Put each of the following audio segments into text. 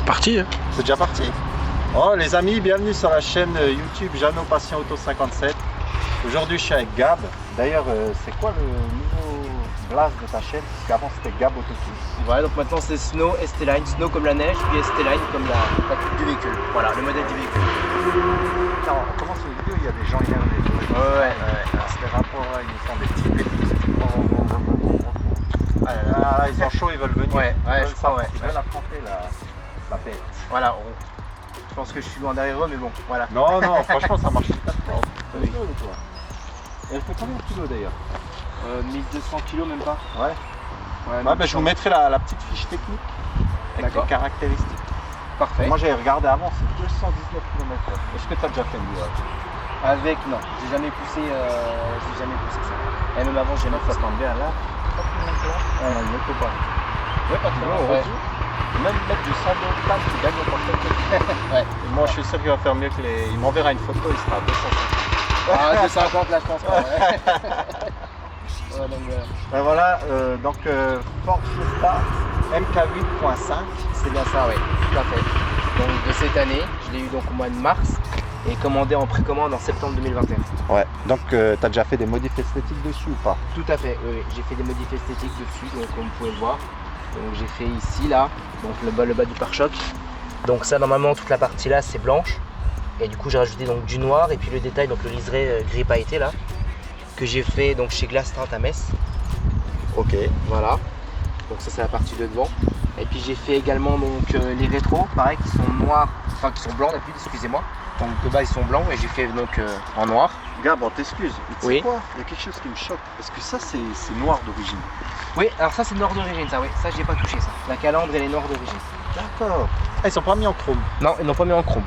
c'est parti. Hein. C'est déjà parti. Oh les amis, bienvenue sur la chaîne YouTube Jeannot Passion Auto 57. Aujourd'hui je suis avec Gab. D'ailleurs c'est quoi le nouveau blaze de ta chaîne? Parce qu'avant c'était Gab Auto Plus. Voilà, donc maintenant c'est Snow ST-Line, Snow comme la neige, puis ST-Line comme la coupe du véhicule. Voilà, le modèle du véhicule. Attends, on commence le vidéo, il y a des gens énervés. Ouais. Ces rapports là, ils nous font des petits pétis. Ah là, ils sont chauds, ils veulent venir. Ouais, ils je crois, ouais. veulent affronter la bête. Voilà, je pense que je suis loin derrière eux, mais bon, voilà. Non, non, franchement ça marche super fort. Oui. Elle fait combien de kilos d'ailleurs? 1200 kg même pas. Ouais. Je vous mettrai la petite fiche technique avec les caractéristiques. Parfait. Moi j'avais regardé avant, c'est 219 km. Est-ce que tu as déjà fait le virage? Avec, non, j'ai jamais poussé ça. Et même avant, j'ai jamais Ça poussé. tombe bien là. Pas plus loin que là. Ouais, il ne faut pas. Ouais, pas très loin. Ouais. Même mettre du sable au plat, tu gagnes encore quelques. Ouais. Et moi je suis sûr qu'il va faire mieux que les. Il m'enverra une photo, il sera à 250. Ah, 250 là, je pense pas. Ouais. Ouais, donc, Voilà, Ford Fiesta MK8.5. c'est bien ça, oui, tout à fait. Donc de cette année, je l'ai eu donc au mois de mars et commandé en précommande en septembre 2021. Ouais, donc tu as déjà fait des modifs esthétiques dessus ou pas? Tout à fait, oui, j'ai fait des modifs esthétiques dessus, donc comme vous pouvez le voir. Donc j'ai fait ici, là, donc le bas du pare-choc. Donc ça, normalement, toute la partie là, c'est blanche. Et du coup, j'ai rajouté donc du noir et puis le détail, donc le liseré gris pailleté là, que j'ai fait donc chez Glass Tint à Metz. Ok. Voilà. Donc ça, c'est la partie de devant. Et puis j'ai fait également donc les rétros, pareil, qui sont noirs, enfin qui sont blancs d'habitude, excusez-moi. Donc de bas ils sont blancs et j'ai fait donc en noir. Gab, on t'excuse. Tu sais Oui. quoi? Il y a quelque chose qui me choque. Est-ce que ça c'est noir d'origine? Oui, alors ça c'est noir d'origine, ça, oui. Ça j'ai pas touché ça. La calandre elle est noire d'origine. D'accord. Ah, ils sont pas mis en chrome. Non, ils n'ont pas mis en chrome.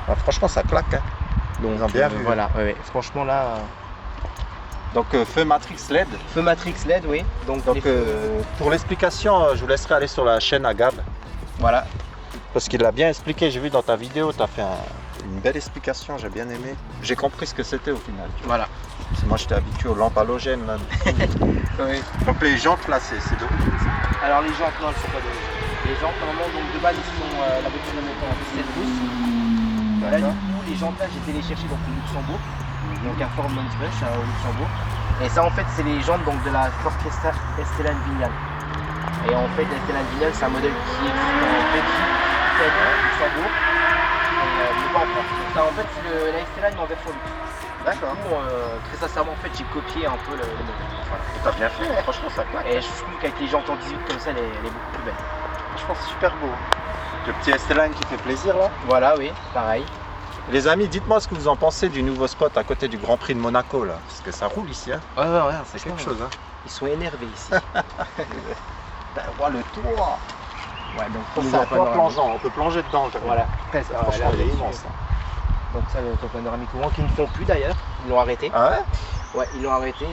Ah, franchement, ça claque. Hein. Donc Ils ont bien vu. voilà, ouais. Franchement là. Donc feu Matrix LED. Feu Matrix LED, oui. Donc, Donc pour l'explication, je vous laisserai aller sur la chaîne à Gab. voilà. Parce qu'il l'a bien expliqué, j'ai vu dans ta vidéo, tu as fait une belle explication, j'ai bien aimé. J'ai compris ce que c'était au final. Tu vois. Voilà. Parce que moi j'étais habitué aux lampes halogènes. Là. Oui. Donc les jantes placées, c'est d'origine. Alors les jantes, non, elles sont pas d'origine. Les jantes normalement donc de base ils sont la voiture de moteur en 17 pouces. Là du coup les jantes là j'ai été les chercher donc au Luxembourg. Donc à Ford Mansbach au Luxembourg. Et ça en fait c'est les jantes donc de la Ford Fiesta Stellane Vignale. Et en fait la Stellane Vignale c'est un modèle qui existe en Belgique, Italie, Luxembourg, mais pas en France. Donc ça en fait c'est la Stellane mais en version luxe. D'accord. Du coup, très sincèrement en fait j'ai copié un peu le modèle. Voilà. T'as bien fait, hein. Franchement ça claque. Et je trouve qu'avec les jantes en 18 comme ça elle est beaucoup plus belle. Je pense que c'est super beau. Le petit Stellane qui fait plaisir là. Voilà, oui, pareil. Les amis, dites-moi ce que vous en pensez du nouveau spot à côté du Grand Prix de Monaco là. Parce que ça roule ici. Hein. Ouais, C'est quelque chose. Hein. Ils sont énervés ici. Ben, on voit le toit. Ouais, donc C'est un toit plongeant, on peut plonger dedans. Voilà. Franchement, il est immense. Hein. Donc ça, le toit panoramique ouvrant qu'ils ne font plus d'ailleurs. Ils l'ont arrêté. Ah ouais? Ouais, ils l'ont arrêté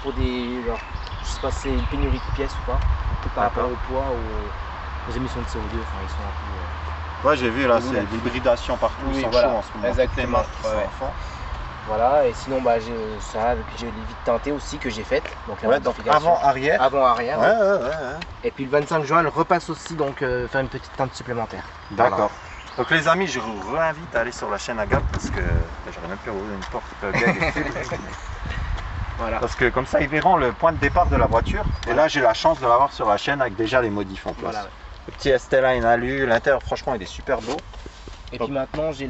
pour des. Alors, je sais pas si c'est une pénurie de pièces ou pas. Peut-être par rapport au poids ou aux émissions de CO2. Enfin, ils sont un peu. Ouais, j'ai vu là, Oui, c'est là. l'hybridation partout, Oui, ils sont voilà. chauds en ce moment. Exactement. Les Ouais. enfants. Voilà, et sinon, bah, j'ai ça, j'ai les vitres teintées aussi que j'ai faites. Donc, la Ouais, donc modification. avant-arrière. Avant-arrière. Ouais, Ouais. ouais, ouais. Et puis le 25 juin, elle repasse aussi donc faire une petite teinte supplémentaire. D'accord. Donc les amis, je vous réinvite à aller sur la chaîne à Gab parce que j'aurais même pu ouvrir une porte. Voilà. Parce que comme ça, ils verront le point de départ de la voiture. Et là, j'ai la chance de l'avoir sur la chaîne avec déjà les modifs en place. Voilà, ouais. Le petit ST-Line alu, l'intérieur, franchement, il est super beau. Et Donc- puis maintenant, j'ai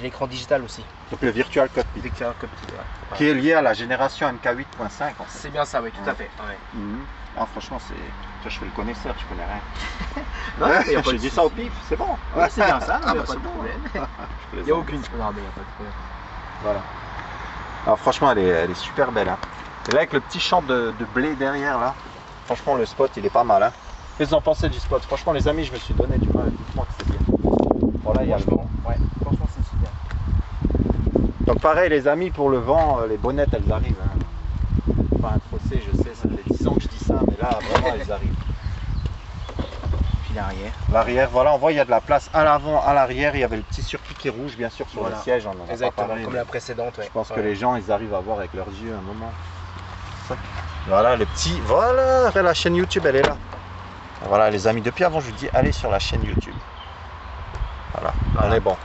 l'écran digital aussi. Donc le Virtual Cockpit, Victor Cockpit, ouais. qui est lié à la génération MK8.5 en fait. C'est bien ça, oui, tout à Ouais. fait. Ouais. Mhm. Ah, franchement, c'est. Toi, je fais le connaisseur, je connais rien. Non, mais y a pas J'ai de dit souci. ça au pif, c'est bon. Ouais, c'est bien ça, Ah, il n'y a bah, pas c'est de bon. problème. Je Il plaisante. n'y a aucune. Non, mais il n'y a pas de problème. Voilà. Alors franchement, elle est super belle. Hein. Et là, avec le petit champ de blé derrière, là, franchement, le spot, il est pas mal. Hein. Qu'est-ce que vous en pensez du spot? Franchement, les amis, je me suis donné du mal. Dites-moi que c'est bien. Voilà, il y a le vent. Ouais, franchement, c'est super. Donc pareil, les amis, pour le vent, les bonnettes, elles arrivent. Hein. Pas un procès, je sais, ça fait 10 ans que je dis ça, mais là, vraiment, elles arrivent. Puis l'arrière. L'arrière, voilà, on voit, il y a de la place à l'avant, à l'arrière. Il y avait le petit surpiqué rouge, bien sûr, sur Voilà. le siège. On en a pas Exactement, parlé, comme mais la précédente. Ouais. je pense que Ouais. les gens, ils arrivent à voir avec leurs yeux un moment. Ça. Voilà, le petit... Voilà, la chaîne YouTube, elle est là. Voilà, les amis, depuis avant, je vous dis, allez sur la chaîne YouTube. Voilà. On est bon.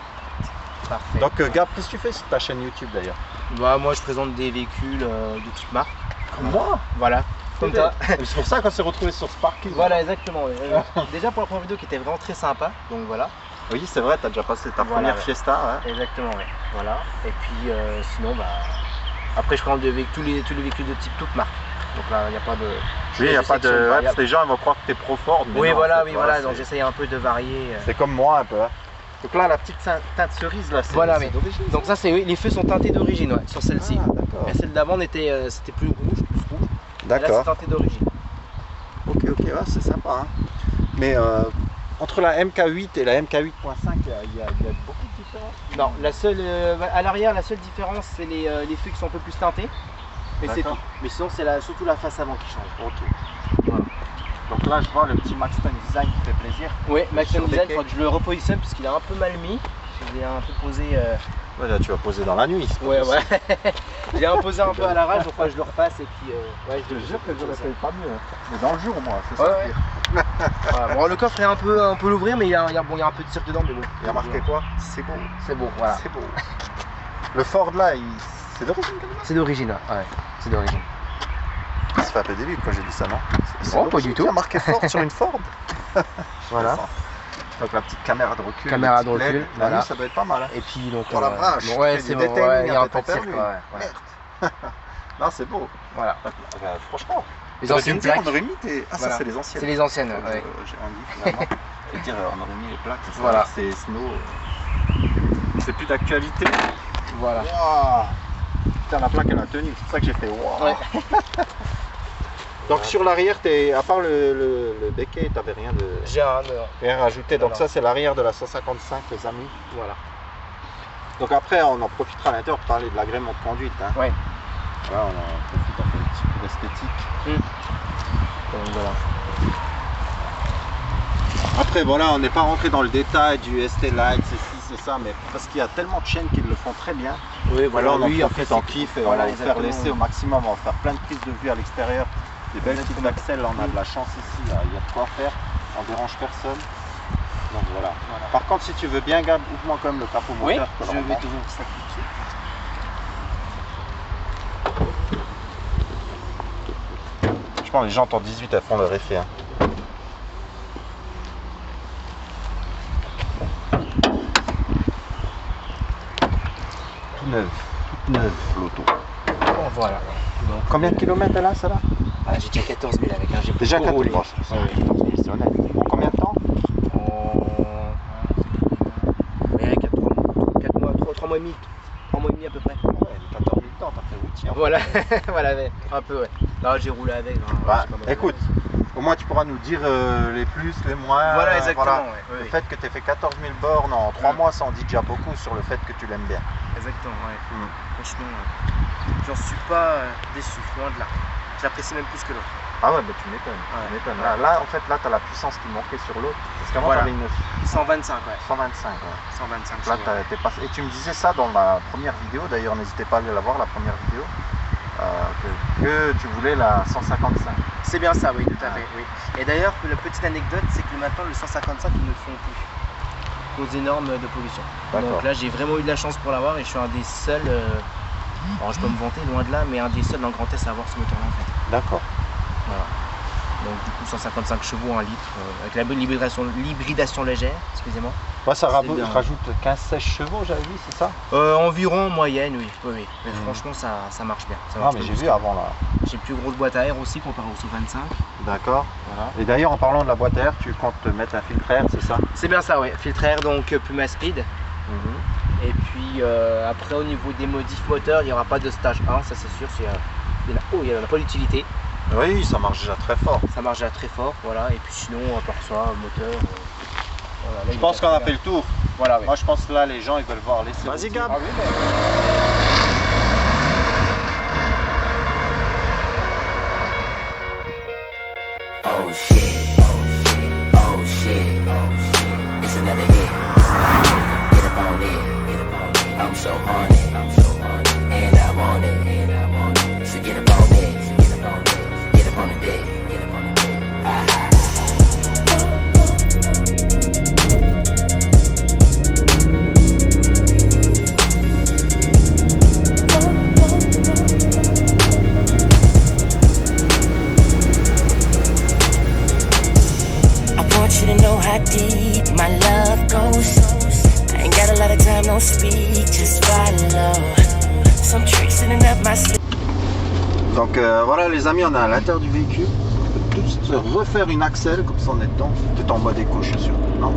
Parfait. Donc Gab, qu'est-ce que tu fais sur ta chaîne YouTube d'ailleurs? Bah, moi je présente des véhicules de toutes marques. Comme moi. Voilà. Comme toi. C'est pour ça qu'on s'est retrouvé sur Sparky. Voilà, exactement. Ouais. Déjà pour la première vidéo qui était vraiment très sympa. Donc voilà. Oui, c'est vrai, tu as déjà passé ta Voilà, première ouais. Fiesta. Ouais. Exactement, ouais. Voilà. Et puis sinon, bah. Après, je prends tous les véhicules de type toute marque. Donc là, il n'y a pas de. Oui, il n'y a pas de. sélection Ouais, variable. parce que les gens ils vont croire que tu es pro Ford. Mais Oui, non, voilà, en fait, oui, voilà. Donc c'est- j'essaye un peu de varier. C'est comme moi un peu. Hein. Donc là, la petite teinte cerise, là, c'est Voilà, c'est oui. d'origine. Donc ça, c'est oui, les feux sont teintés d'origine, ouais, sur celle-ci. Ah, d'accord. Et celle d'avant c'était plus rouge, plus rouge. Et là, c'est D'accord. teinté d'origine. Ok, ouais, c'est sympa. Hein. Mais entre la MK8 et la MK8.5, il y a beaucoup de différence. Non, la seule, à l'arrière, la seule différence, c'est les feux qui sont un peu plus teintés. Mais c'est D'accord. tout. Mais sinon, c'est surtout la face avant qui change. Ok. Voilà. Donc là, je vois le petit Maxton Design qui fait plaisir. Oui, Maxton Sur Design, des il faudra que je le repositionne parce qu'il est un peu mal mis. Je l'ai un peu posé. Ouais, là, tu vas poser dans la nuit. c'est pas Ouais, possible. ouais. Je l'ai imposé un peu à l'arrache, donc je le repasse et puis. Ouais, Je te jure que je ne fais pas mieux. Mais dans le jour, moi, c'est ça. Ouais, le pire. Voilà. Bon, le coffre est un peu l'ouvrir, mais il y a un peu de cirque dedans. Mais bon. Il y a marqué quoi? C'est beau. C'est beau, voilà. C'est beau. Le Ford là, c'est d'origine quand même. C'est d'origine, ouais. C'est d'origine. Ça fait un peu débile quand j'ai dit ça, non? C'est Non, pas d'origine. du tout. Il y a marqué Ford sur une Ford. Voilà. Donc la petite caméra de recul. Caméra le de petit LED. recul, La voilà. nuit, ça doit être pas mal. Hein. Et puis donc. Oh la vache, bon, ouais, il y a c'est du bon, detailing, ouais, il y a un peu de permis. cirque, ouais. Merde. Non, c'est beau. Voilà. Franchement. Les J'aurais anciennes dû me dire, plaques. on aurait mis tes. Ah, Voilà. ça, c'est les anciennes. C'est les anciennes, ouais. J'ai envie finalement. Et dire, on aurait mis les plaques. C'est ça, Voilà. C'est Snow. C'est plus d'actualité. Voilà. Waouh. Putain, la plaque elle a tenu, c'est pour ça que j'ai fait waouh. Ouais. Donc sur l'arrière, à part le béquet, t'avais rien de J'ai rien rajouté. Donc Non. ça c'est l'arrière de la 155 les amis. Voilà. Donc après on en profitera à l'intérieur pour parler de l'agrément de conduite. Hein. Ouais. Voilà, on en profite, on fait un petit peu d'esthétique. Donc voilà. Après voilà, on n'est pas rentré dans le détail du ST Light, c'est ci, c'est ça, mais parce qu'il y a tellement de chaînes qui le font très bien. Oui, Voilà, on en oui, profite, on kiffe et voilà, on va faire exactement. l'essai au maximum, on va faire plein de prises de vue à l'extérieur, des belles petites axelles, là, on a de la chance ici, là, il y a de quoi faire, on dérange personne. Donc voilà. Par contre, si tu veux bien, Gab, ouvre-moi quand même le capot Oui, moteur. je vais t'ouvrir ça tout de suite. Je pense que les gens en 18 elles font leur effet. Hein. Tout neuf, toute neuve l'auto. Bon, voilà. Donc, Combien de kilomètres elle a, ça là? j'ai déjà 14 000 avec, hein. J'ai Déjà beaucoup 14 roulé. 000, c'est honnête. En combien de temps? Ouais, 4 mois, 3 mois et demi. 3 mois et demi à peu près. Ouais, 14 000 temps, t'as fait routier. Voilà, voilà, ouais. Un peu, ouais. Là, j'ai roulé avec. Hein. Bah, J'ai pas mal écoute, au moins tu pourras nous dire les plus, les moins. Voilà, exactement. voilà. Ouais. Le fait que tu aies fait 14 000 bornes en 3 mois, ça en dit déjà beaucoup sur le fait que tu l'aimes bien. Exactement, ouais. Mm. Franchement, j'en suis pas déçu, loin de là. J'apprécie même plus que l'autre. Ah ouais, bah tu m'étonnes. Ouais. Tu m'étonnes. Là, en fait, là, tu as la puissance qui manquait sur l'autre. Parce qu'avant, Voilà. tu avais une 125, ouais. 125. Ouais. 125. Là, t'es passé. Et tu me disais ça dans la première vidéo, d'ailleurs, n'hésitez pas à aller la voir, la première vidéo, que tu voulais la 155. C'est bien ça, oui, tout à fait. Oui. Et d'ailleurs, la petite anecdote, c'est que maintenant, le 155, ils ne le font plus. Cause énorme de pollution. D'accord. Donc là, j'ai vraiment eu de la chance pour l'avoir et je suis un des seuls, alors je peux me vanter loin de là, mais un des seuls dans le Grand Est à avoir ce moteur-là en fait. D'accord. Voilà. Donc du coup 155 chevaux, 1 litre, avec la bonne l'hybridation légère, excusez-moi. Ouais, ça C'est bien. rajoute 15-16 chevaux, j'avais vu, c'est ça? Environ en moyenne, oui. Oui. Mais Mhm. franchement, ça marche bien. Ça Ah, marche mais bien j'ai vu jusqu'à- avant là. J'ai plus grosse boîte à air aussi comparé au 125. D'accord. Voilà. Et d'ailleurs, en parlant de la boîte à air, tu comptes te mettre un filtre à air, c'est ça? C'est bien ça, ouais. Filtre air, donc Puma Speed. Et puis après, au niveau des modifs moteurs, il n'y aura pas de stage 1, ça c'est sûr. Il n'y en a pas d'utilité. Oui, ça marche déjà très fort. Ça marche déjà très fort, voilà. Et puis sinon, à part ça, moteur. Voilà, là, Je il pense est qu'on a déjà fait le tour. Voilà, oui. Moi, je pense que là, les gens, ils veulent voir l'essai. Vas-y, Gab. Ah oui, mais- Oh shit, oh shit, it's another hit. Get up on it, I'm so horny, and I want it. So get up on it, get up on the dick. speak, just follow. Some tricks in and up my sleeve. Donc voilà les amis, on est à l'intérieur du véhicule. On peut tout de suite refaire une axelle comme ça on est dedans. Tout en mode éco, je suis sûr. Non,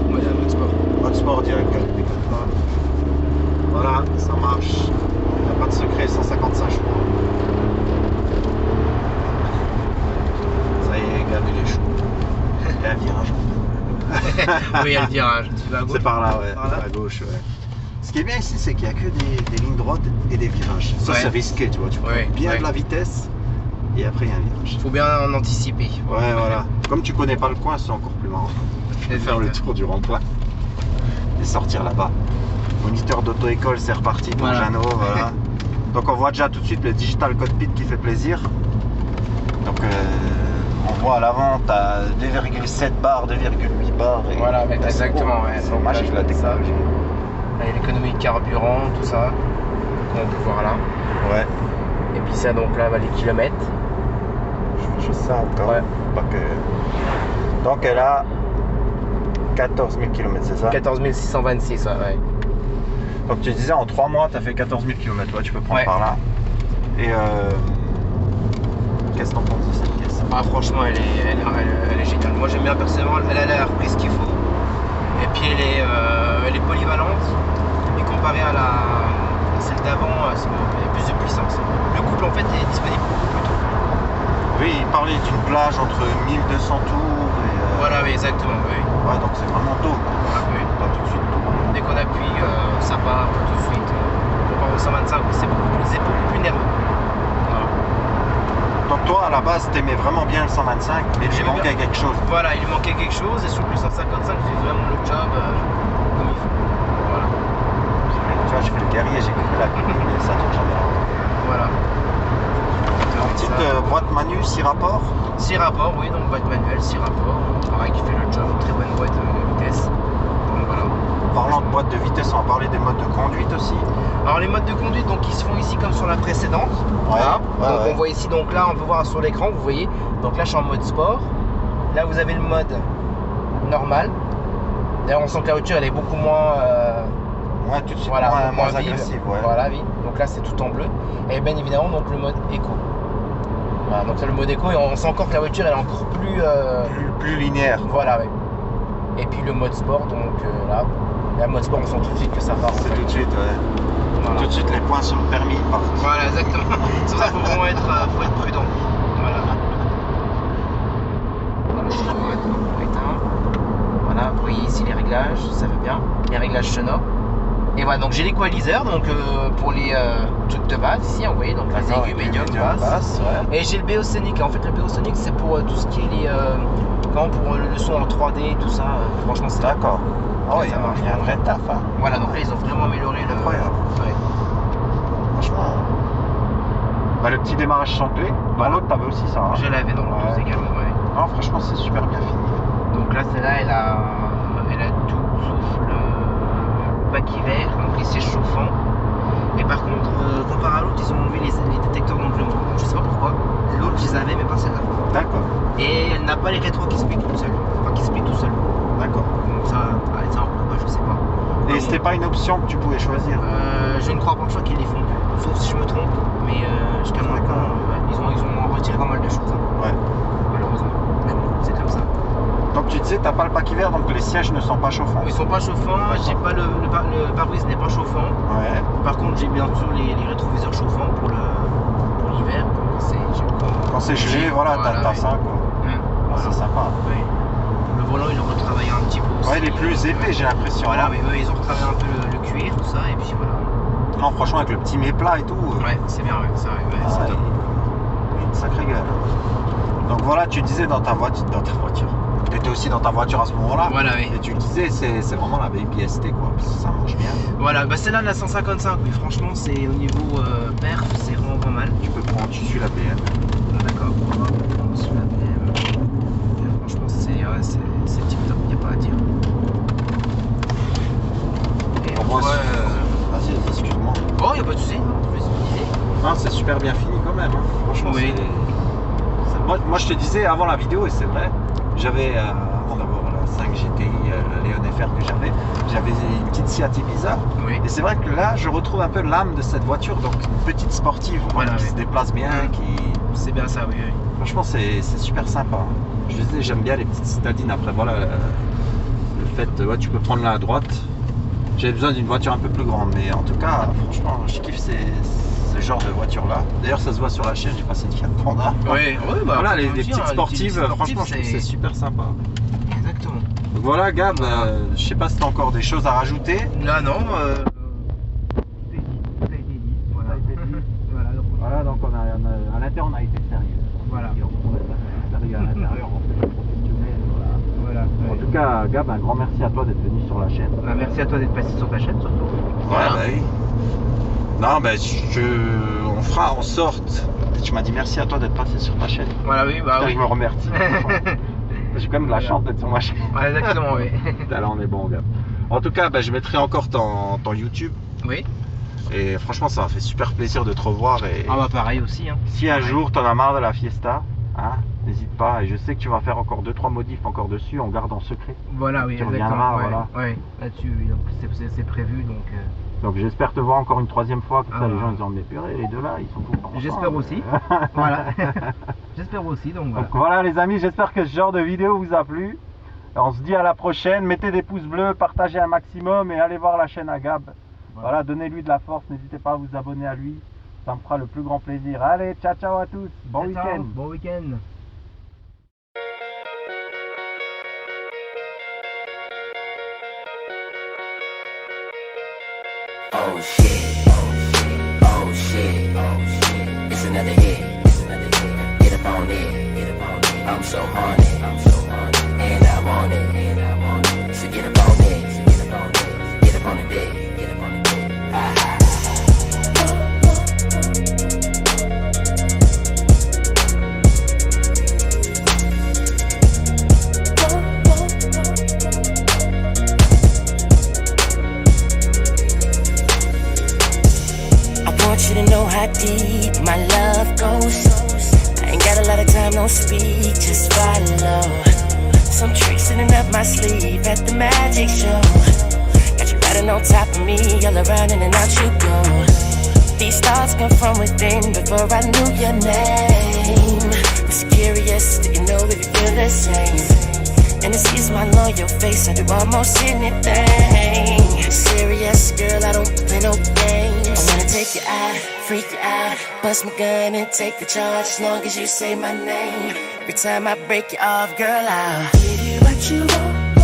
Ouais, mode sport. mode sport direct. Voilà, ça marche. Il n'y a pas de secret, 155 chevaux. Ça y est, regardez les chevaux. Il y a un virage. Oui, il y a le virage. Tu vas à gauche. C'est par là, ouais. Par là. À gauche, ouais. Ce qui est bien ici, c'est qu'il n'y a que des lignes droites et des virages. Ça, Ouais. c'est risqué, tu vois. Tu prends Ouais, bien ouais. de la vitesse et après, il y a un virage. Faut bien en anticiper. Ouais, voilà. Comme tu connais pas le coin, c'est encore plus marrant. Et faire le tour du rond-point et sortir là-bas. Moniteur d'auto-école, c'est reparti pour Voilà. Jeannot, voilà. Donc on voit déjà tout de suite le digital cockpit qui fait plaisir. Donc on voit à l'avant, tu as 2,7 bars, 2,8 bars. Et Voilà, mais c'est exactement, beau. ouais. C'est Donc magique là, la je vois ça. technologie. Là, il y a l'économie de carburant, tout ça. Comme on peut voir là. Ouais, Et puis ça, donc là, va les kilomètres. je sais encore. Ouais. Pas que... Donc elle a 14 000 km, c'est ça? 14 626, ouais. Donc tu disais en 3 mois tu as fait 14 000 km, ouais, tu peux prendre Ouais. par là. Et qu'est-ce que t'en penses de cette pièce? Ah, franchement, elle est géniale. Moi, j'aime bien personnellement. Elle a l'air prise qu'il faut. Et puis, elle est polyvalente. Et comparée à celle d'avant, elle a plus de puissance. Le couple, en fait, est disponible beaucoup plus tôt. Oui, il parlait d'une plage entre 1200 tours et... Voilà, oui, exactement. Oui. Ouais, donc c'est vraiment tôt. Voilà, oui. Pas tout de suite tôt. Dès qu'on appuie, ça part tout de suite. Comparé au 125, c'est beaucoup plus nerveux. Voilà. Donc toi, à la base, t'aimais vraiment bien le 125, mais il lui J'aimais manquait bien. quelque chose. Voilà, il manquait quelque chose. Et sur le 155, j'ai fait vraiment le job comme il faut. Voilà. Tu vois, j'ai fait le guerrier, j'ai coupé la clé, mais ça tourne jamais. Voilà. Petite boîte manu, 6 rapports. 6 rapports, oui, donc boîte manuelle, 6 rapports. Pareil, qui fait le job, très bonne boîte de vitesse. Donc voilà. Parlant de boîte de vitesse, on va parler des modes de conduite aussi. Alors les modes de conduite, donc ils se font ici comme sur la précédente. Voilà. ouais, Donc ouais. on voit ici, donc là on peut voir sur l'écran, vous voyez. Donc là je suis en mode sport. Là vous avez le mode normal. D'ailleurs on sent que la voiture elle est beaucoup moins Ouais, tout de suite, voilà, moins vive. agressive. Ouais. Voilà, oui. Donc là c'est tout en bleu. Et bien évidemment donc le mode éco. Voilà, donc là le mode éco et on sent encore que la voiture elle est encore plus Plus linéaire. voilà, oui. Et puis le mode sport, donc là, le mode sport, on sent tout de suite que ça part. en C'est fait. tout de suite, ouais. Voilà. Tout de suite les points sur le permis partent. Voilà, exactement. C'est pour ça qu'il faut vraiment faut être prudent. Voilà. Voilà, je vais mettre en éteint. Voilà, vous voyez ici les réglages, ça va bien. Les réglages sonores. Et voilà, donc j'ai l'équaliseur, donc pour les trucs de base ici, vous voyez, donc les D'accord, aigus, médium, médium, basse. basse, ouais. Et j'ai le BO Sonic. En fait, le BO Sonic, c'est pour tout ce qui est les. Pour le son en 3D, tout ça. Franchement, c'est D'accord. Ah ouais, Ça marche. il y a un vrai taf, hein. Voilà, donc là, ils ont vraiment amélioré le. Incroyable. Ouais. Franchement. Bah, le petit démarrage sans clé. Dans l'autre, t'avais aussi ça. Hein. Je l'avais dans le Ouais. 12 également, ouais. Non, franchement, c'est super bien fini. Donc là, celle-là, elle a tout sauf le bac hiver, donc les sièges chauffants. Et par contre, comparé à l'autre, ils ont enlevé les détecteurs d'englement. Je sais pas pourquoi. L'autre, je les avais, mais pas celle-là. D'accord. Et elle n'a pas les rétros qui se plient tout seul. Enfin, qui se plient tout seul. D'accord. Donc ça, pourquoi, je sais pas. Et Bon. c'était pas une option que tu pouvais choisir. Je ne crois pas, je crois qu'ils les font plus. Sauf si je me trompe, mais jusqu'à maintenant, ils ont retiré pas mal de choses. Hein. Ouais. Malheureusement. Mais bon, c'est comme ça. Donc tu disais, t'as pas le pack hiver, donc les sièges ne sont pas chauffants. Ils sont pas chauffants, j'ai pas le pare-brise n'est pas chauffant. Ouais. Par contre, j'ai bien sûr les rétroviseurs chauffants pour l'hiver. Quand c'est gelé, voilà, t'as oui. ça, quoi. Voilà. C'est sympa. Oui. Le volant, ils l'ont retravaillé un petit peu aussi. Ouais, il est plus épais, j'ai l'impression. Voilà, hein. mais eux, ils ont retravaillé un peu le cuir, tout ça, et puis voilà. Non, franchement, avec le petit méplat et tout. Ouais, c'est bien, ouais, c'est vrai. Ouais, Ah, c'est top. une sacrée gueule. Donc voilà, tu disais dans ta voiture. Tu étais aussi dans ta voiture à ce moment-là. Voilà, oui. Et tu disais, c'est vraiment la baby ST, quoi. Parce que ça marche bien. Voilà, bah celle-là, la 155, oui, franchement, c'est au niveau perf, c'est vraiment pas mal. Tu peux prendre, tu suis la BM. D'accord, on sur la BM. Franchement, c'est tip top, il n'y a pas à dire. Et Pour moi, ouais, Vas-y, excuse-moi. oh, il n'y a pas de souci, vas-y. Non, c'est super bien fini quand même. Hein. Franchement, Oui. moi, je te disais avant la vidéo, et c'est vrai, j'avais, avant d'avoir la 5 GTI Léon FR que j'avais une petite Seat Ibiza. Oui. Et c'est vrai que là, je retrouve un peu l'âme de cette voiture, donc une petite sportive, Voilà, qui oui. se déplace bien, qui... C'est bien ça, oui. oui. Franchement, c'est super sympa. Je disais, j'aime bien les petites citadines. Après, voilà, le fait, ouais, tu peux prendre là à droite. J'avais besoin d'une voiture un peu plus grande, mais en tout cas, franchement, je kiffe ce genre de voiture-là. D'ailleurs, ça se voit sur la chaîne, j'ai passé une Fiat Panda. Oui, bah, Voilà, les faut le dire, petites hein, sportives, les petites franchement, je trouve que c'est super sympa. Exactement. Donc voilà, Gab, Voilà. je sais pas si tu as encore des choses à rajouter. Là, non. Tout a été dit. Voilà. Ça a été dit. Voilà, donc, Voilà, donc à l'intérieur, on a été sérieux. Voilà. On a sérieux à l'intérieur, on fait professionnel. Voilà. voilà. En tout cas, Gab, un grand merci à toi d'être venu sur la chaîne. Bah, merci à toi d'être passé sur ta chaîne, surtout. Voilà, bah oui. Non, bah on fera en sorte. Tu m'as dit merci à toi d'être passé sur ta chaîne. Voilà, oui, bah Putain, oui. je me remercie. J'ai quand même de la Voilà. chance d'être sur ma chaîne. Voilà, exactement, oui. Putain, là, on est bon, Gab. En tout cas, bah, je mettrai encore ton YouTube. Oui. Et franchement, ça m'a fait super plaisir de te revoir. Et Ah bah pareil aussi. Hein. si un pareil. jour t'en as marre de la Fiesta, hein, n'hésite pas. Et je sais que tu vas faire encore 2-3 modifs encore dessus. On garde en secret. Voilà, oui, Tu exactement. reviendras, Ouais, voilà. ouais, là-dessus, oui, donc c'est prévu, donc. Donc j'espère te voir encore une troisième fois. Comme Ah ça, les bah. gens ils ont purée, les deux là, ils sont contents. J'espère aussi. Voilà. J'espère aussi, donc voilà. Donc voilà les amis, j'espère que ce genre de vidéo vous a plu. On se dit à la prochaine, mettez des pouces bleus, partagez un maximum et allez voir la chaîne à Gab. Voilà, donnez-lui de la force, n'hésitez pas à vous abonner à lui, ça me fera le plus grand plaisir. Allez, ciao ciao à tous, bon Ciao, week-end. Bon week-end. Oh shit. Oh shit. It's another hit. Get up on it. I'm so horny. And I want it. So get up on it. Get up on the dick. Ah. I want you to know how deep my love goes. I ain't got a lot of time, no speak, just follow. Some tricks sitting up my sleeve at the magic show. Got you riding on top of me, all around in and out you go. These thoughts come from within before I knew your name. It's curious, do you know if you feel the same? And it sees my loyal face, I do almost anything. Serious, girl, I don't play no games. I wanna take you out, freak you out, bust my gun and take the charge. As long as you say my name, every time I break you off, girl, I'll give you what you want.